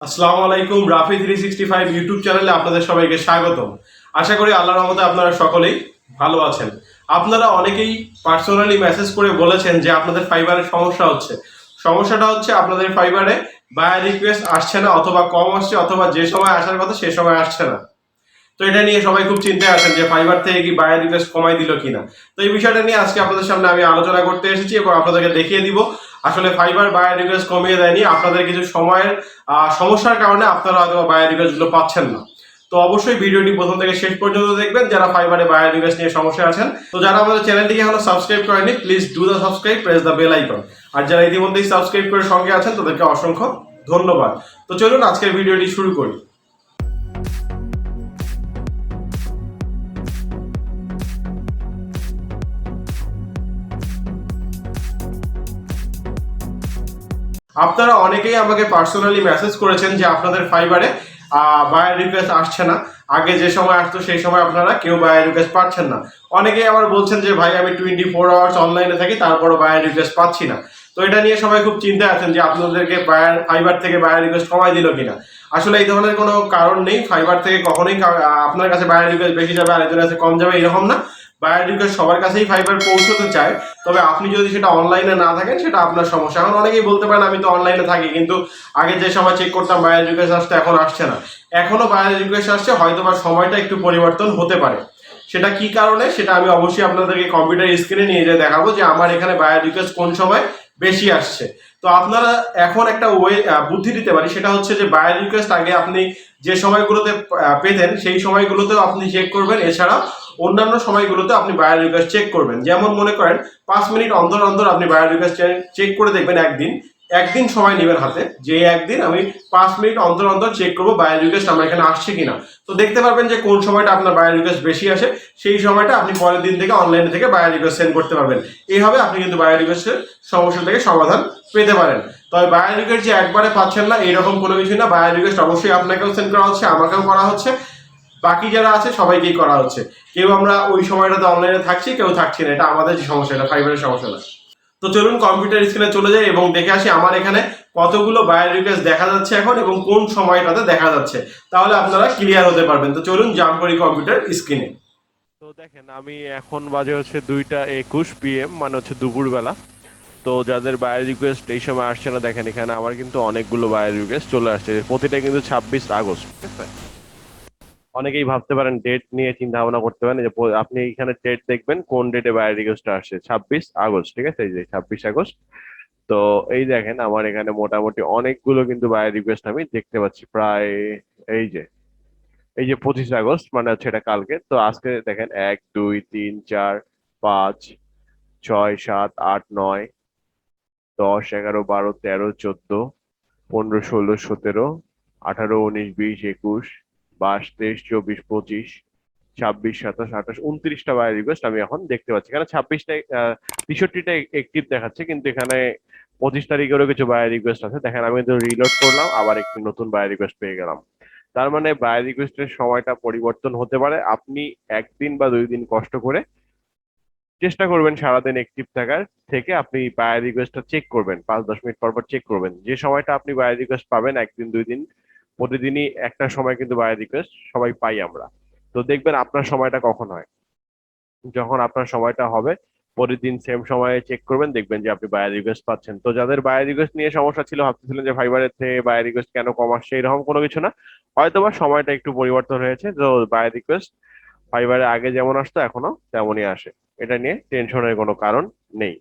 আসসালামু আলাইকুম। রাফি 365 ইউটিউব চ্যানেলে আপনাদের সবাইকে স্বাগতম। আশা করি আল্লাহর রহমতে আপনারা সকলেই ভালো আছেন। আপনারা অনেকেই পার্সোনালি মেসেজ করে বলেছেন যে আপনাদের ফাইবারের সমস্যা হচ্ছে। সমস্যাটা হচ্ছে আপনাদের ফাইবারে বায়ার রিকোয়েস্ট আসছে না, অথবা কম আসছে, অথবা যে সময় আসার কথা সে সময় আসছে না। তো এটা নিয়ে সবাই খুব চিন্তায় আছেন যে ফাইবার থেকে কি বায়ার রিকোয়েস্ট কমাই দিল কিনা। তো এই বিষয়টা নিয়ে আজকে আপনাদের সামনে আমি আলোচনা করতে এসেছি এবং আপনাদেরকে দেখিয়ে দিব আসলে ফাইবার বায়ার রিকোয়েস্ট কমিয়ে দেয়নি, আপনাদের কিছু সময়ের সমস্যার কারণে আপনারা হয়তো বায়ার রিকোয়েস্ট গুলো পাচ্ছেন না। তো অবশ্যই ভিডিওটি প্রথম থেকে শেষ পর্যন্ত দেখবেন যারা ফাইবারে বায়ার রিকোয়েস্ট নিয়ে সমস্যা আছেন। তো যারা আমাদের চ্যানেলটিকে এখনো সাবস্ক্রাইব করেনি, please do the subscribe, press the bell icon. আর যারা ইতিমধ্যেই সাবস্ক্রাইব করে সঙ্গে আছেন তাদেরকে অসংখ্য ধন্যবাদ। তো চলুন আজকের ভিডিওটি শুরু করি। আপনারা অনেকেই আমাকে পার্সোনালি মেসেজ করেছেন যে আপনাদের ফাইবারে বায়ার রিকোয়েস্ট আসছে না। আগে যে সময় আসতো সেই সময় আপনারা কেউ বায়ার রিকোয়েস্ট পাচ্ছেন না। অনেকেই আবার বলছেন যে ভাই আমি 24 আওয়ার্স অনলাইনে থাকি, তারপরও বায়ার রিকোয়েস্ট পাচ্ছি না। তো এটা নিয়ে সবাই খুব চিন্তায় আছেন যে আপনাদেরকে ফাইবার থেকে বায়ার রিকোয়েস্ট কমাই দিল কিনা। আসলে এই ধরনের কোনো কারণ নেই। ফাইবার থেকে কখনোই আপনার কাছে বায়ার রিকোয়েস্ট বেশি যাবে আর একজনের কাছে কম যাবে এরকম না। বায়ার রিকোয়েস্ট সবার কাছেই ফাইবার পৌঁছতে চায়, তবে আপনি যদি সেটা অনলাইনে না থাকেন সেটা আপনার সমস্যা। এখন অনেকেই বলতে পারেন আমি তো অনলাইনে থাকি, কিন্তু আগে যে সময় চেক করতাম বায়ার রিকোয়েস্ট আসতে, এখন আসছে না। এখনো বায়ার রিকোয়েস্ট আসছে, হয়তো বা সময়টা একটু পরিবর্তন হতে পারে। সেটা কি কারণে সেটা আমি অবশ্যই আপনাদেরকে কম্পিউটার স্ক্রিনে নিয়ে যেয়ে দেখাবো যে আমার এখানে বায়ার রিকোয়েস্ট কোন সময় বেশি আসছে। তো আপনারা এখন একটা বুদ্ধি দিতে পারি, সেটা হচ্ছে যে বায়ার রিকোয়েস্ট আগে আপনি যে সময়গুলোতে পেতেন সেই সময়গুলোতেও আপনি চেক করবেন। এছাড়া অন্যান্য সময়গুলোতে আপনি বায়ার রিকোয়েস্ট চেক করবেন। যেমন মনে করেন 5 মিনিট অন্তর অন্তর আপনি বায়ার রিকোয়েস্ট চেক করে দেখবেন। একদিন একদিন সময় নেবেন হাতে, যে একদিন আমি 5 মিনিট অন্তর অন্তর চেক করবো বায়ার রিকোয়েস্ট আমার এখানে আসছে কিনা। তো দেখতে পারবেন যে কোন সময়টা আপনার বায়ার রিকোয়েস্ট বেশি আসে, সেই সময়টা আপনি পরের দিন থেকে অনলাইনে থেকে বায়ার রিকোয়েস্ট সেন্ড করতে পারবেন। এইভাবে আপনি কিন্তু বায়ার রিকোয়েস্টের সমস্যা থেকে সমাধান পেতে পারেন। তবে বায়ার রিকোয়েস্ট যে একবারে পাচ্ছেন না এরকম কোনো কিছু না। বায়ার রিকোয়েস্ট অবশ্যই আপনাকেও সেন্ড করা হচ্ছে, আমাকেও করা হচ্ছে, বাকি যারা আছে সবাইকেই করা হচ্ছে। কেউ আমরা ওই সময়টাতে অনলাইনে থাকছি, কেউ থাকছি না। এটা আমাদের যে সমস্যা, এটা ফাইবারের সমস্যা না। তো চলুন কম্পিউটার স্ক্রিনে চলে যাই এবং দেখে আসি আমার এখানে কতগুলো বায়ার রিকোয়েস্ট দেখা যাচ্ছে এখন এবং কোন সময়টাতে দেখা যাচ্ছে। তাহলে আপনারা ক্লিয়ার হতে পারবেন। তো চলুন জাম্প করি কম্পিউটার স্ক্রিনে। তো দেখেন আমি এখন বাজে হচ্ছে 2টা 21 PM, মানে হচ্ছে দুপুরবেলা। তো যাদের বায়ার রিকোয়েস্ট এই সময় আসছে না, দেখেন এখানে আমার কিন্তু অনেকগুলো বায়ার রিকোয়েস্ট চলে আসছে, প্রতিটা কিন্তু 26 আগস্ট, ঠিক আছে। অনেকেই ভাবতে পারেন ডেট নিয়ে চিন্তা ভাবনা করতে পারেন যে আপনি এখানে ডেট দেখবেন কোন ডেটে বায়ার রিকোয়েস্ট আসছে, 26 আগস্ট, ঠিক আছে। এই যে 26 আগস্ট। তো এই দেখেন আমার এখানে মোটামুটি অনেকগুলো কিন্তু বায়ার রিকোয়েস্ট আমি দেখতে পাচ্ছি প্রায়। এই যে এই যে 25 আগস্ট, মানে হচ্ছে এটা কালকে। তো আজকে দেখেন 1 2 3 4 5 6 7 8 9 10 11 12 13 14 16 17 18 19 20 21 22 23 27 28 29টা বায়ার রিকোয়েস্ট আমি এখন দেখতে পাচ্ছি। এখানে 63টা একটিভ দেখাচ্ছে, কিন্তু এখানে 25 তারিখেরও কিছু বায়ার রিকোয়েস্ট আছে। দেখেন আমি কিন্তু রিলোড করলাম, আবার একটি নতুন বায়ার রিকোয়েস্ট পেয়ে গেলাম। তার মানে বায়ার রিকোয়েস্টের সময়টা পরিবর্তন হতে পারে। আপনি একদিন বা 2 দিন কষ্ট করে চেষ্টা করবেন সারাদিন অ্যাক্টিভ থাকার, থেকে আপনি বায়ার রিকোয়েস্টটা চেক করবেন, 5-10 মিনিট পর পর চেক করবেন। যে সময়টা আপনি বায়ার রিকোয়েস্ট পাবেন একদিন 2 দিন, প্রতিদিনই একটা সময় কিন্তু বায়ার রিকোয়েস্ট সবাই পাই আমরা। তো দেখবেন আপনার সময়টা কখন হয়, যখন আপনার সময়টা হবে প্রতিদিন সেম সময়ে চেক করবেন, দেখবেন যে আপনি বায়ার রিকোয়েস্ট পাচ্ছেন। তো যাদের বায়ার রিকোয়েস্ট নিয়ে সমস্যা ছিল, ভাবতেছিলেন যে ফাইবারের থেকে বায়ার রিকোয়েস্ট কেন কম আসছে, এরকম কোনো কিছু না। হয়তোবা সময়টা একটু পরিবর্তন হয়েছে। তো বায়ার রিকোয়েস্ট ফাইবারে আগে যেমন আসতো এখনো তেমনই আসে, এটা নিয়ে টেনশনের কোনো কারণ নেই।